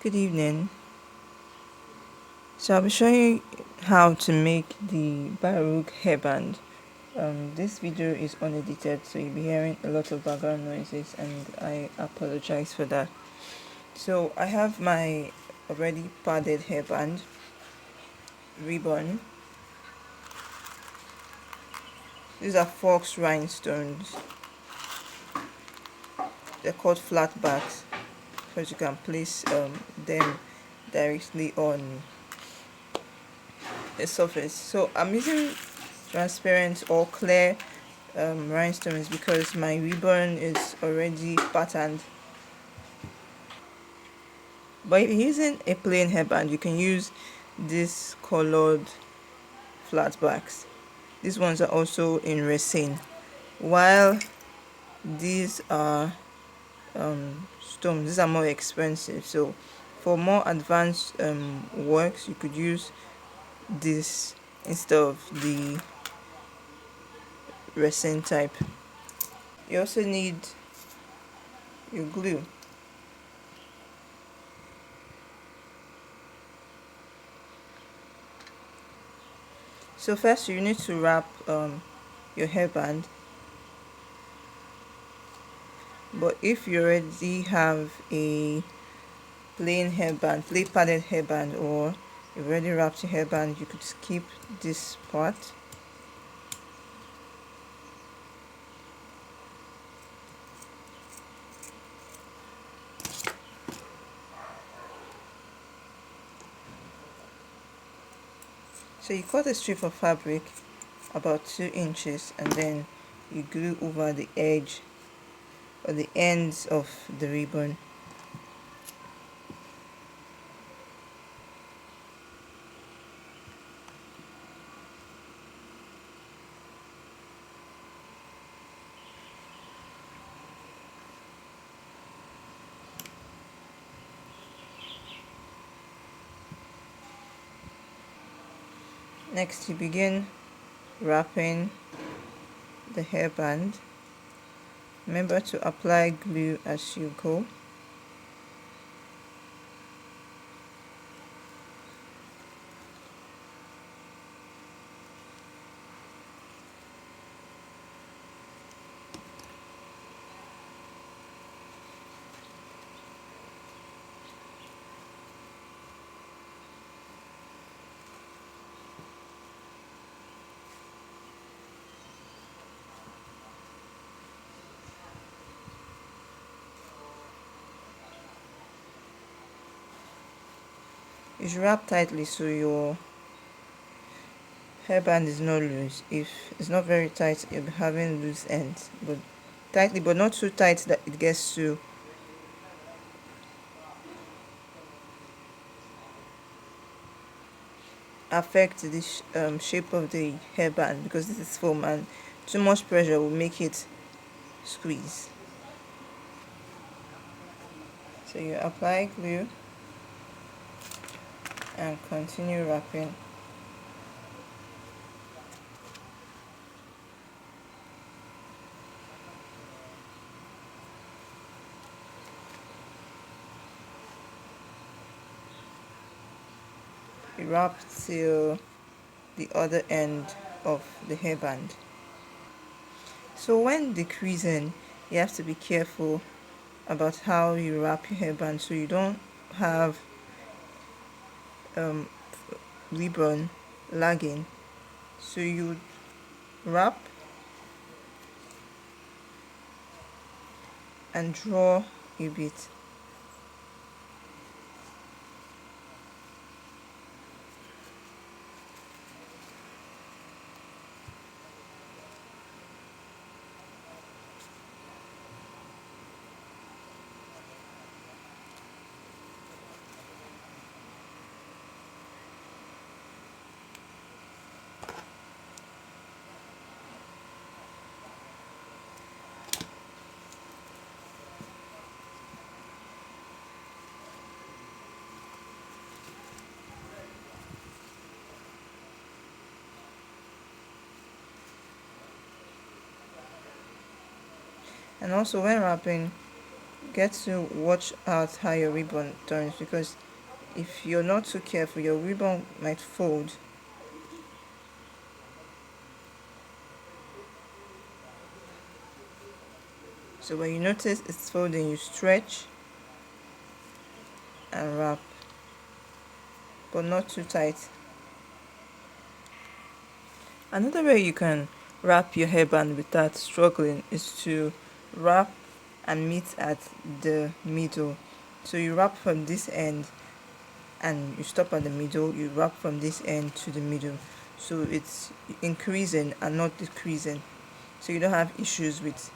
Good evening. So I'll be showing you how to make the Baroque Headband. This video is unedited, so you'll be hearing a lot of background noises, and I apologize for that. So I have my already padded hairband, ribbon. These are fox rhinestones. They're called flatbacks because you can place them directly on the surface. So I'm using transparent or clear rhinestones because my ribbon is already patterned. But if you're using a plain hairband, you can use these colored flatbacks. These ones are also in resin, while these are stones. These are more expensive, so for more advanced works you could use this instead of the resin type. You also need your glue. So first you need to wrap your hairband, but if you already have a plain padded hairband, or you've already wrapped your hairband, you could skip this part. So you cut a strip of fabric about 2 inches, and then you glue over the edge or the ends of the ribbon. Next you begin wrapping the hairband. Remember to apply glue as you go. You should wrap tightly so your hairband is not loose. If it's not very tight, you'll be having loose ends. But tightly, but not too tight that it gets to affect the shape of the hairband, because this is foam and too much pressure will make it squeeze. So you apply glue and continue wrapping. You wrap till the other end of the hairband. So when decreasing, you have to be careful about how you wrap your hairband so you don't have um, ribbon lagging. So you wrap and draw a bit. And also when wrapping, get to watch out how your ribbon turns, because if you're not too careful, your ribbon might fold. So when you notice it's folding, you stretch and wrap, but not too tight. Another way you can wrap your hairband without struggling is to wrap and meet at the middle. So you wrap from this end and you stop at the middle, you wrap from this end to the middle. So it's increasing and not decreasing. So you don't have issues with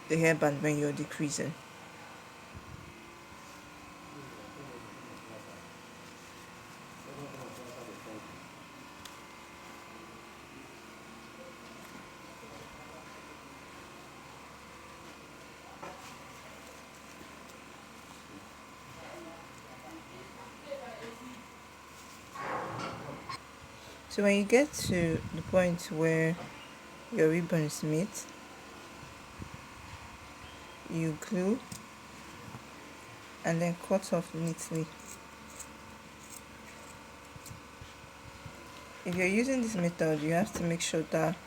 the hairband when you're decreasing. So when you get to the point where your ribbons meet, you glue and then cut off neatly. If you're using this method, you have to make sure that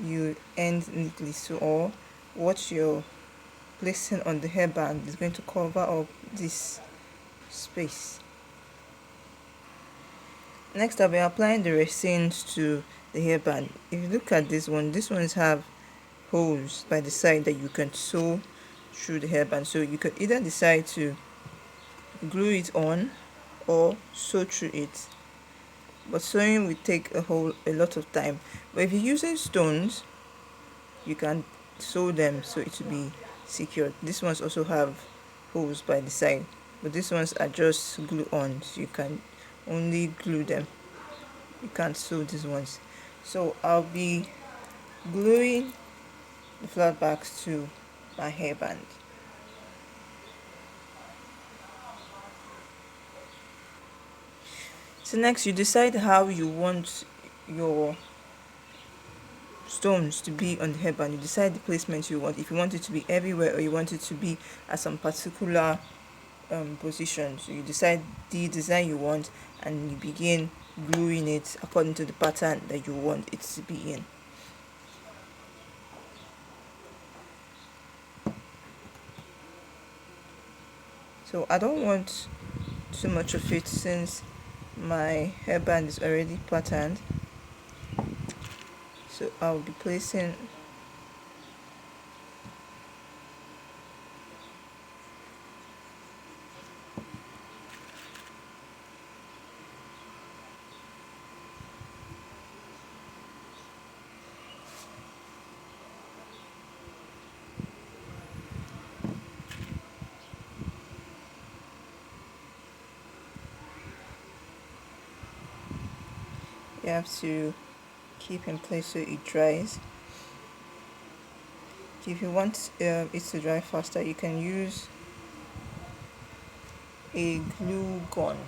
you end neatly, so or what you're placing on the hairband is going to cover up this space. Next, I'll be applying the resins to the hairband. If you look at this one, these ones have holes by the side that you can sew through the hairband. So you could either decide to glue it on or sew through it. But sewing will take a lot of time. But if you're using stones, you can sew them so it will be secured. These ones also have holes by the side, but these ones are just glue on, so you can only glue them. You can't sew these ones. So I'll be gluing the flat backs to my hairband. So next you decide how you want your stones to be on the hairband. You decide the placement you want, if you want it to be everywhere or you want it to be at some particular position. So you decide the design you want and you begin gluing it according to the pattern that you want it to be in. So I don't want too much of it since my hairband is already patterned. So I'll be placing you have to keep in place so it dries. If you want it to dry faster, you can use a glue gun.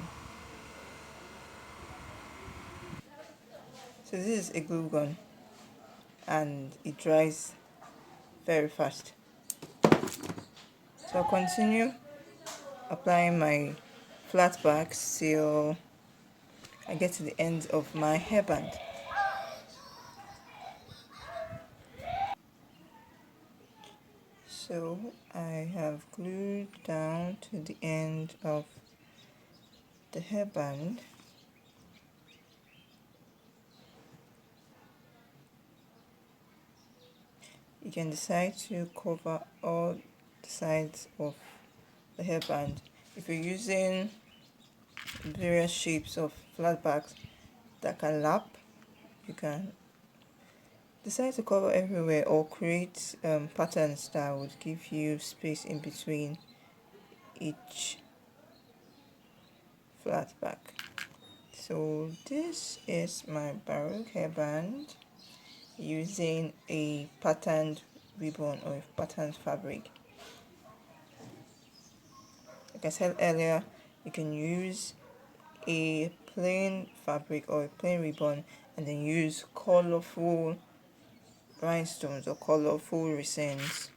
So this is a glue gun and it dries very fast. So I'll continue applying my flat backs till I get to the end of my hairband. So I have glued down to the end of the hairband. You can decide to cover all the sides of the hairband. If you're using various shapes of flat backs that can lap, you can decide to cover everywhere or create patterns that would give you space in between each flat back. So this is my Baroque hairband using a patterned ribbon or a patterned fabric. Like I said earlier, you can use a plain fabric or a plain ribbon and then use colorful rhinestones or colorful resins.